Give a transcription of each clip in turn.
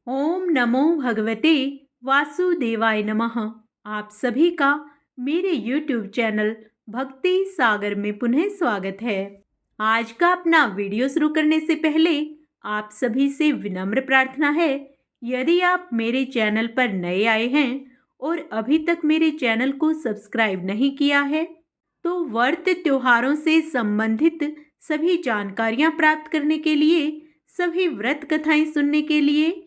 ओम नमो भगवते वासुदेवाय नमः। आप सभी का मेरे YouTube चैनल भक्ति सागर में पुनः स्वागत है। आज का अपना वीडियो शुरू करने से पहले आप सभी से विनम्र प्रार्थना है, यदि आप मेरे चैनल पर नए आए हैं और अभी तक मेरे चैनल को सब्सक्राइब नहीं किया है, तो व्रत त्योहारों से संबंधित सभी जानकारियां प्राप्त करने के लिए, सभी व्रत कथाएं सुनने के लिए,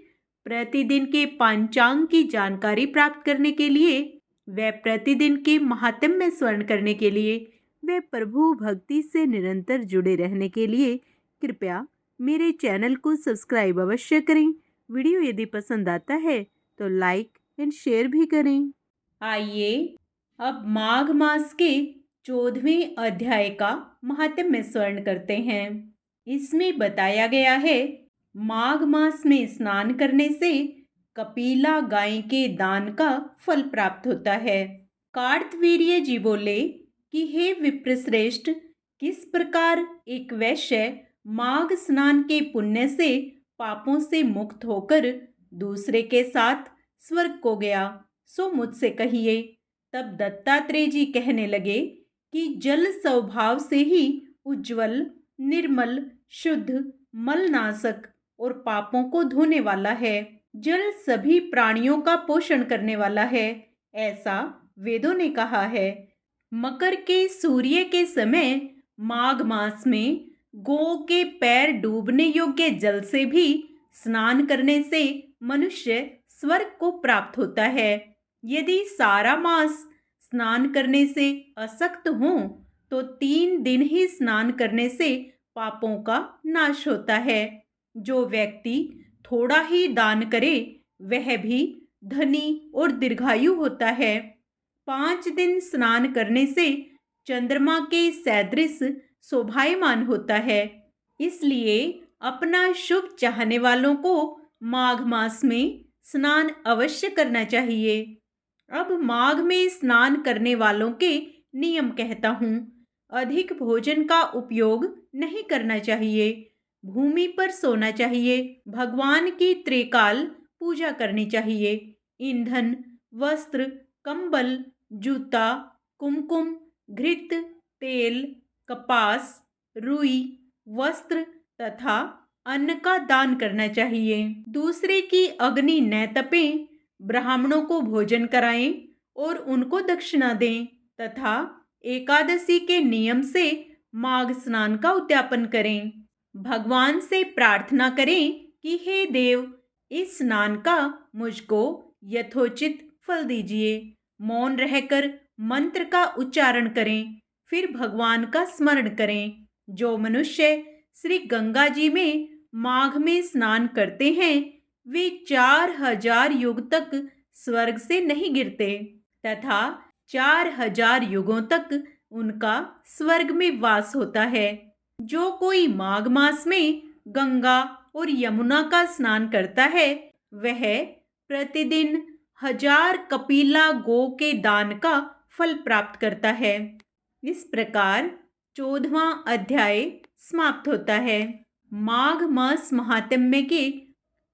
प्रतिदिन के पंचांग की जानकारी प्राप्त करने के लिए, व प्रतिदिन के महात्म्य स्वर्ण करने के लिए, व प्रभु भक्ति से निरंतर जुड़े रहने के लिए कृपया मेरे चैनल को सब्सक्राइब अवश्य करें। वीडियो यदि पसंद आता है तो लाइक एंड शेयर भी करें। आइए अब माघ मास के 14वें अध्याय का महात्म्य स्वर्ण करते हैं। इसमें बताया गया है, माघ मास में स्नान करने से कपिला गाय के दान का फल प्राप्त होता है। कार्तवीर्य जी बोले कि हे विप्रश्रेष्ठ, किस प्रकार एक वैश्य माघ स्नान के पुण्य से पापों से मुक्त होकर दूसरे के साथ स्वर्ग को गया, सो मुझसे कहिए। तब दत्तात्रेय जी कहने लगे कि जल स्वभाव से ही उज्जवल, निर्मल, शुद्ध, मलनाशक और पापों को धोने वाला है। जल सभी प्राणियों का पोषण करने वाला है, ऐसा वेदों ने कहा है। मकर के सूर्य के समय माघ मास में गौ के पैर डूबने योग्य जल से भी स्नान करने से मनुष्य स्वर्ग को प्राप्त होता है। यदि सारा मास स्नान करने से अशक्त हो तो 3 दिन ही स्नान करने से पापों का नाश होता है। जो व्यक्ति थोड़ा ही दान करे वह भी धनी और दीर्घायु होता है। 5 दिन स्नान करने से चंद्रमा के सदृश शोभायमान होता है। इसलिए अपना शुभ चाहने वालों को माघ मास में स्नान अवश्य करना चाहिए। अब माघ में स्नान करने वालों के नियम कहता हूँ। अधिक भोजन का उपयोग नहीं करना चाहिए। भूमि पर सोना चाहिए। भगवान की त्रिकाल पूजा करनी चाहिए। ईंधन, वस्त्र, कंबल, जूता, कुमकुम, घृत, तेल, कपास, रुई, वस्त्र तथा अन्न का दान करना चाहिए। दूसरे की अग्नि न तपें, ब्राह्मणों को भोजन कराएं और उनको दक्षिणा दें तथा एकादशी के नियम से माघ स्नान का उद्यापन करें। भगवान से प्रार्थना करें कि हे देव, इस स्नान का मुझको यथोचित फल दीजिए। मौन रहकर मंत्र का उच्चारण करें, फिर भगवान का स्मरण करें। जो मनुष्य श्री गंगा जी में माघ में स्नान करते हैं वे 4000 युग तक स्वर्ग से नहीं गिरते तथा 4000 युगों तक उनका स्वर्ग में वास होता है। जो कोई माघ मास में गंगा और यमुना का स्नान करता है वह प्रतिदिन 1000 कपिला गो के दान का फल प्राप्त करता है। इस प्रकार 14वां अध्याय समाप्त होता है। माघ मास महात्म्य के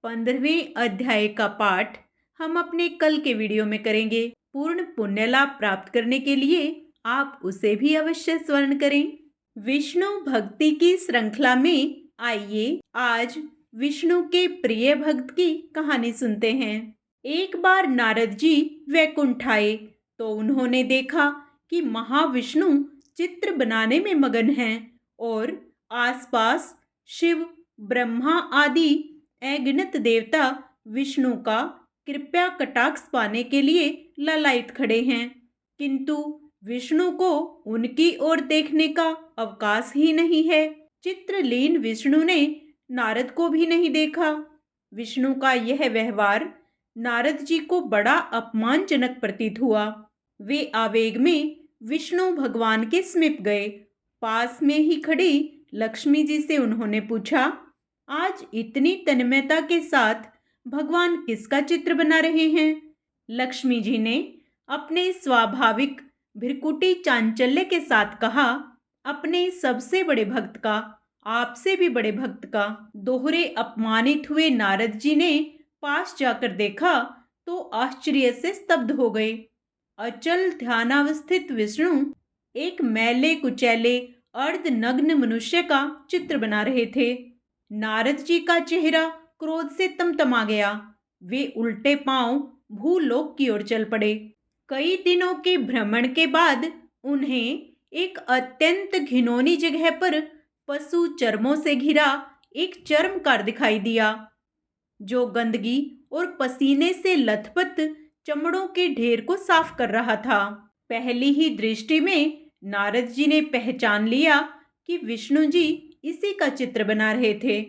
15वें अध्याय का पाठ हम अपने कल के वीडियो में करेंगे। पूर्ण पुण्य लाभ प्राप्त करने के लिए आप उसे भी अवश्य स्मरण करें। विष्णु भक्ति की श्रृंखला में आइए आज विष्णु के प्रिय भक्त की कहानी सुनते हैं। एक बार नारद जी वैकुंठ आए तो उन्होंने देखा कि महाविष्णु चित्र बनाने में मगन हैं और आसपास शिव, ब्रह्मा आदि अगणित देवता विष्णु का कृपा कटाक्ष पाने के लिए लालायित खड़े हैं, किंतु विष्णु को उनकी ओर देखने का अवकाश ही नहीं है। चित्रलीन विष्णु ने नारद को भी नहीं देखा। विष्णु का यह व्यवहार नारद जी को बड़ा अपमानजनक प्रतीत हुआ। वे आवेग में विष्णु भगवान के समीप गए। पास में ही खड़ी लक्ष्मी जी से उन्होंने पूछा, आज इतनी तन्मयता के साथ भगवान किसका चित्र बना रहे हैं? लक्ष्मी जी ने अपने स्वाभाविक भ्रिकुटी चांचल्य के साथ कहा, अपने सबसे बड़े भक्त का, आपसे भी बड़े भक्त का। दोहरे अपमानित हुए नारद जी ने पास जाकर देखा तो आश्चर्य से स्तब्ध हो गए। अचल ध्यानावस्थित विष्णु एक मैले कुचैले अर्धनग्न मनुष्य का चित्र बना रहे थे। नारद जी का चेहरा क्रोध से तमतमा गया। वे उल्टे पांव भूलोक की ओर चल पड़े। कई दिनों के भ्रमण के बाद उन्हें एक अत्यंत घिनौनी जगह पर पशु चर्मों से घिरा एक चर्मकार दिखाई दिया, जो गंदगी और पसीने से लथपथ चमड़ों के ढेर को साफ कर रहा था। पहली ही दृष्टि में नारद जी ने पहचान लिया कि विष्णु जी इसी का चित्र बना रहे थे।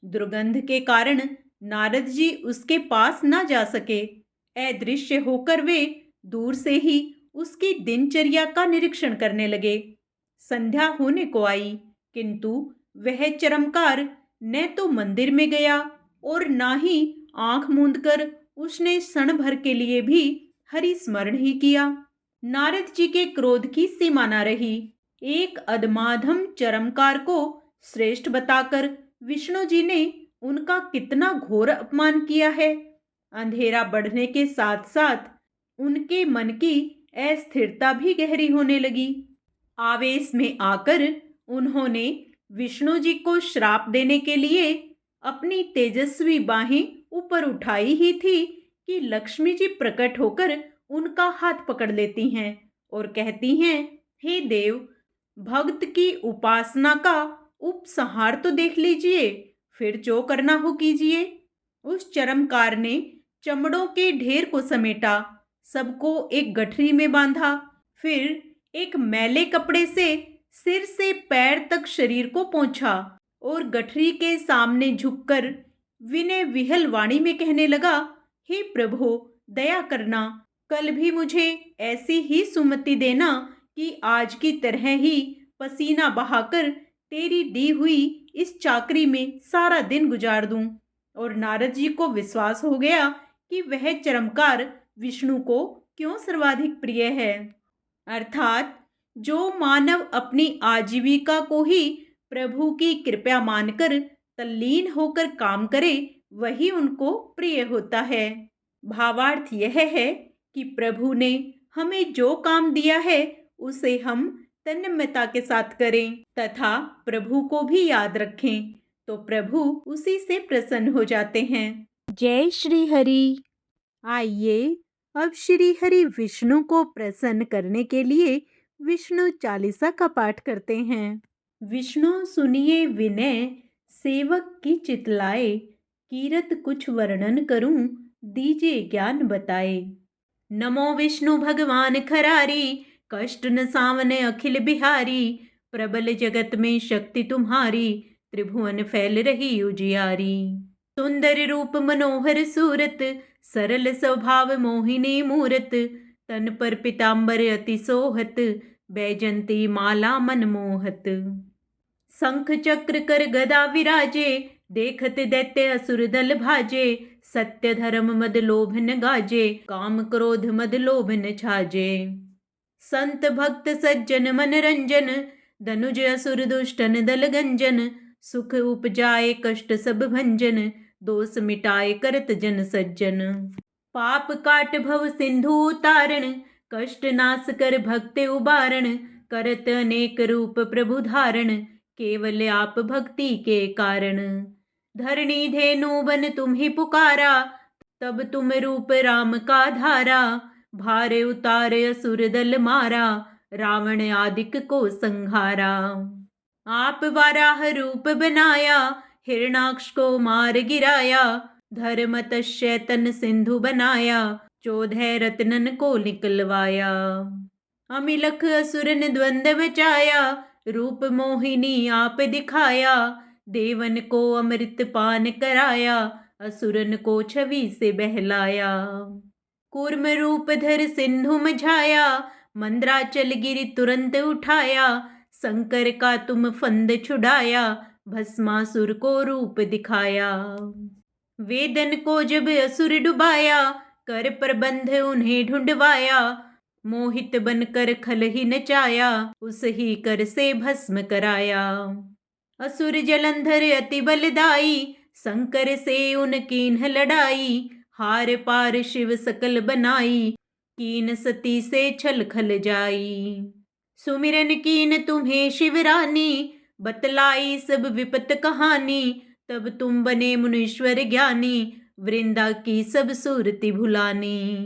दुर्गंध के कारण नारद जी उसके पास न जा सके। अदृश्य होकर वे दूर से ही उसकी दिनचर्या का निरीक्षण करने लगे। संध्या होने को आई, किंतु वह चरमकार न तो मंदिर में गया और न ही आंख मूंदकर उसने क्षण भर के लिए भी हरि स्मरण ही किया। नारद जी के क्रोध की सीमा न रही। एक अधमाधम चरमकार को श्रेष्ठ बताकर विष्णु जी ने उनका कितना घोर अपमान किया है। अंधेरा बढ़ने के साथ साथ उनके मन की अस्थिरता भी गहरी होने लगी। आवेश में आकर उन्होंने विष्णु जी को श्राप देने के लिए अपनी तेजस्वी बाहें ऊपर उठाई ही थी कि लक्ष्मी जी प्रकट होकर उनका हाथ पकड़ लेती हैं और कहती हैं, हे देव, भक्त की उपासना का उपसंहार तो देख लीजिए, फिर जो करना हो कीजिए। उस चरमकार ने चमड़ों के ढेर को समेटा, सबको एक गठरी में बांधा, फिर एक मैले कपड़े से सिर से पैर तक शरीर को पोंछा और गठरी के सामने झुककर विनय विहल वाणी में कहने लगा, हे प्रभु, दया करना, कल भी मुझे ऐसी ही सुमति देना कि आज की तरह ही पसीना बहाकर तेरी दी हुई इस चाकरी में सारा दिन गुजार दूं। और नारद जी को विश्वास हो गया कि वह चरमकार विष्णु को क्यों सर्वाधिक प्रिय है। अर्थात जो मानव अपनी आजीविका को ही प्रभु की कृपा मानकर तल्लीन होकर काम करे, वही उनको प्रिय होता है। भावार्थ यह है कि प्रभु ने हमें जो काम दिया है उसे हम तन्मयता के साथ करें तथा प्रभु को भी याद रखें, तो प्रभु उसी से प्रसन्न हो जाते हैं। जय श्री हरि। आइए अब श्री हरि विष्णु को प्रसन्न करने के लिए विष्णु चालीसा का पाठ करते हैं। विष्णु सुनिए विनय सेवक की चितलाए, कीरत कुछ वर्णन करूं दीजिए ज्ञान बताए। नमो विष्णु भगवान खरारी, कष्ट न सावने अखिल बिहारी, प्रबल जगत में शक्ति तुम्हारी, त्रिभुवन फैल रही उजियारी। सुंदर रूप मनोहर सूरत, सरल स्वभाव मोहिनी मूरत, तन पर पीतांबर अति सोहत, बैजंती माला मन मोहत। शंख चक्र कर गदा विराजे, देखत दैत्य असुर दल भाजे, सत्य धर्म मद लोभ न गाजे, काम क्रोध मद लोभ न छाजे। संत भक्त सज्जन मन रंजन, धनुज असुर दुष्टन दल गंजन, सुख उपजाए कष्ट सब भंजन, दोष मिटाए करत जन सज्जन। पाप काट भव सिंधु उतारण, कष्ट नाश कर भक्त उबारण, करत अनेक रूप प्रभु धारण, केवल आप भक्ति के कारण। धरणी धेनु बन तुम्हें पुकारा, तब तुम रूप राम का धारा, भारे उतारे असुर दल मारा, रावण आदिक को संहारा। आप वाराह रूप बनाया, हिरणाक्ष को मार गिराया, धर्म तस्य तन सिंधु बनाया, 14 रत्नन को निकलवाया। अमिलख असुर ने द्वंद बचाया, रूप मोहिनी आप दिखाया, देवन को अमृत पान कराया, असुरन को छवि से बहलाया। कूर्म रूप धर सिंधु मझाया, मंद्राचल गिरि तुरंत उठाया, शंकर का तुम फंद छुड़ाया, भस्मासुर को रूप दिखाया। वेदन को जब असुर डुबाया, कर प्रबंध उन्हें ढूंढवाया, मोहित बनकर खल ही नचाया, उस ही कर से भस्म कराया। असुर जलंधर अति बलदाई, शंकर से उन कीन्ह लड़ाई, हार पार शिव सकल बनाई, कीन सती से छल खल जाई। सुमिरन कीन तुम्हें शिवरानी, बतलाई सब विपत कहानी, तब तुम बने मुनीश्वर ज्ञानी, वृंदा की सब सूरति भुलानी।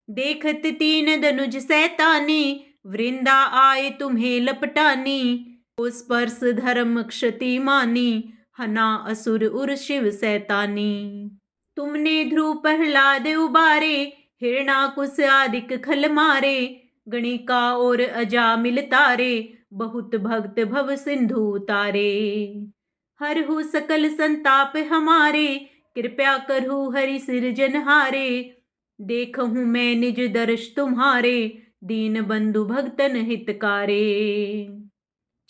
देखत तीन धनुज सैतानी, वृंदा आए तुम्हें लपटानी, ओ स्पर्श धर्म क्षति मानी, हना असुर उर शिव सैतानी। तुमने ध्रुव प्रहलाद उबारे, हिरणाकुश आदिक खल मारे, गणिका और अजामिल तारे, बहुत भक्त भव सिंधु उतारे। हरहु सकल संताप हमारे, कृपया करहु हरि सिरजनहारे, देखहूँ मैं निज दर्श तुम्हारे, दीन बंधु भक्तन हितकारे।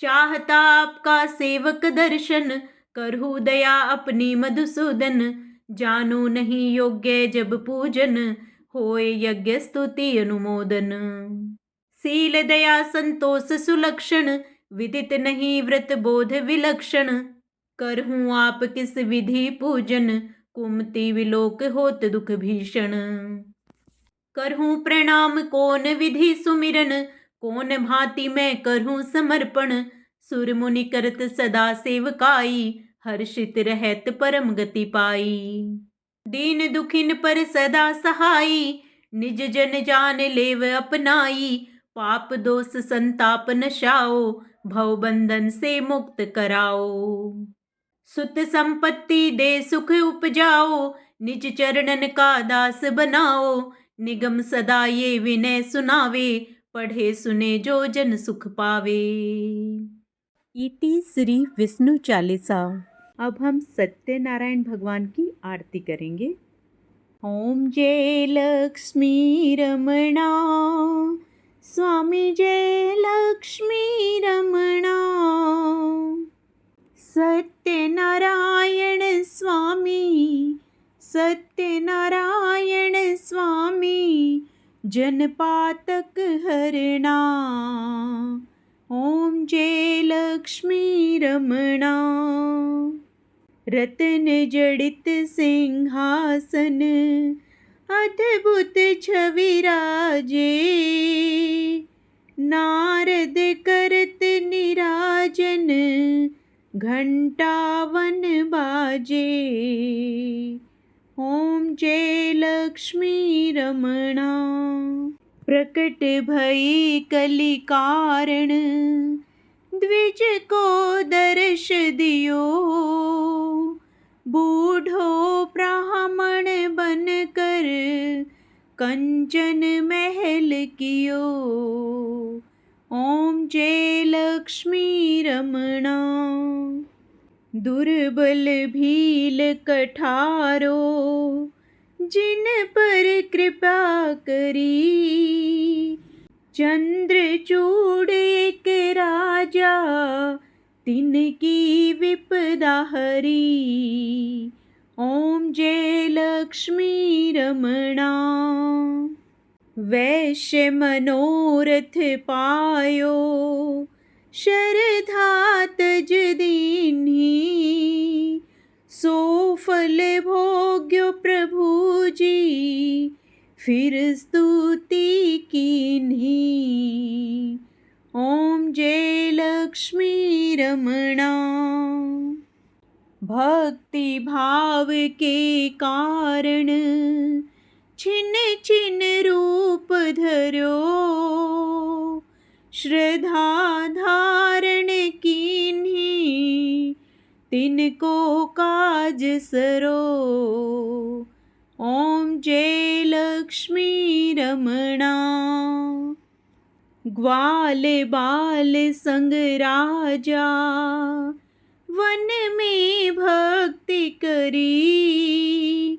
चाहता आपका सेवक दर्शन, करहु दया अपनी मधुसूदन, जानो नहीं योग्य जब पूजन, होए यज्ञ स्तुति अनुमोदन। शील दया संतोष सुलक्षण, विदित नहीं व्रत बोध विलक्षण, करहूँ आप किस विधि पूजन, कुमति विलोक होत दुख भीषण। करहूँ प्रणाम कौन विधि सुमिरन, कौन भांति मैं करहूँ समर्पण, सुर मुनि करत सदा सेवकाई, हर्षित रहत परम गति पाई। दीन दुखिन पर सदा सहाई, निज जन जान लेव अपनाई, पाप दोष संताप नशाओ, भव बंधन से मुक्त कराओ। सुत संपत्ति दे सुख उपजाओ, निज चरणन का दास बनाओ, निगम सदा ये विनय सुनावे, पढ़े सुने जो जन सुख पावे। इति श्री विष्णु चालीसा। अब हम सत्यनारायण भगवान की आरती करेंगे। ओम जय लक्ष्मी रमणा, स्वामी जय लक्ष्मी रमणा, सत्यनारायण स्वामी, सत्यनारायण स्वामी, जनपातक हरणा। ओम जय लक्ष्मी रमणा। रत्न जड़ित सिंहासन, अद्भुत छवि राजे, नारद करत निराजन, घंटावन बाजे। ओम जय लक्ष्मी रमणा। प्रकट भई कलि कारण, द्विज को दर्श दियो, बूढ़ो ब्राह्मण बन कर, कंचन महल कियो। ओम जय लक्ष्मी रमणा। दुर्बल भील कठारो, जिन पर कृपा करी, चंद्रचूड़ एक राजा, तिनकी विपदा हरी। ओम जय लक्ष्मी रमणा। वैश्य मनोरथ पायो, शरधा तज दीन्ही, सो फल भोग्यो प्रभु जी, फिर स्तुति कीन्ही। ओम जय लक्ष्मी रमणा। भक्ति भाव के कारण, छिन छिन रूप धर्यो, श्रद्धा धारण कीन्ही, तिनको काज सरो। ओम जय लक्ष्मी रमणा। ग्वाल बाल संग राजा, वन में भक्ति करी,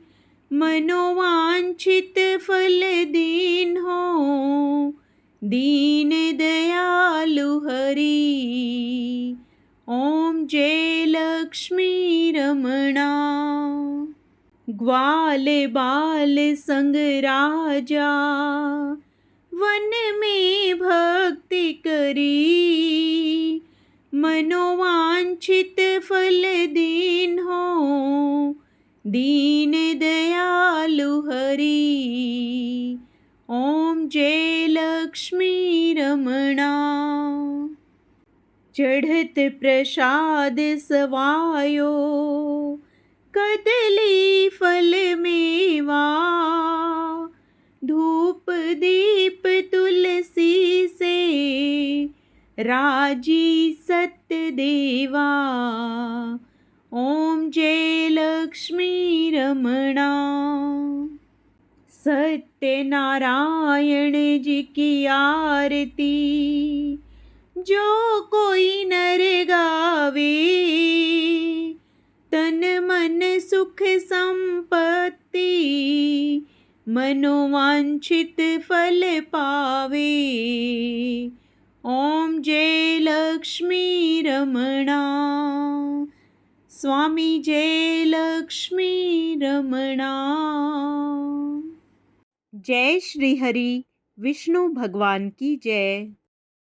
मनोवांछित फल दीन्हो, दीन दयालु हरि। ओम जय लक्ष्मी रमणा। ग्वाल बाल संग राजा, वन में भक्ति करी, मनोवांछित फल दीन हो, दीन दयालु हरि। ओम जय लक्ष्मी रमणा। चढ़त प्रसाद सवायो, कदली फल मेवा। धूप दीप तुलसी से, राजी सत्य देवा। ओम जय लक्ष्मी रमणा। सत्य नारायण जी की आरती, जो कोई नर गावे। तन मन सुख संपत्ति, मनोवांछित फल पावे। ओम जय लक्ष्मी रमणा। स्वामी जय लक्ष्मी रमणा। जय श्री हरि। विष्णु भगवान की जय।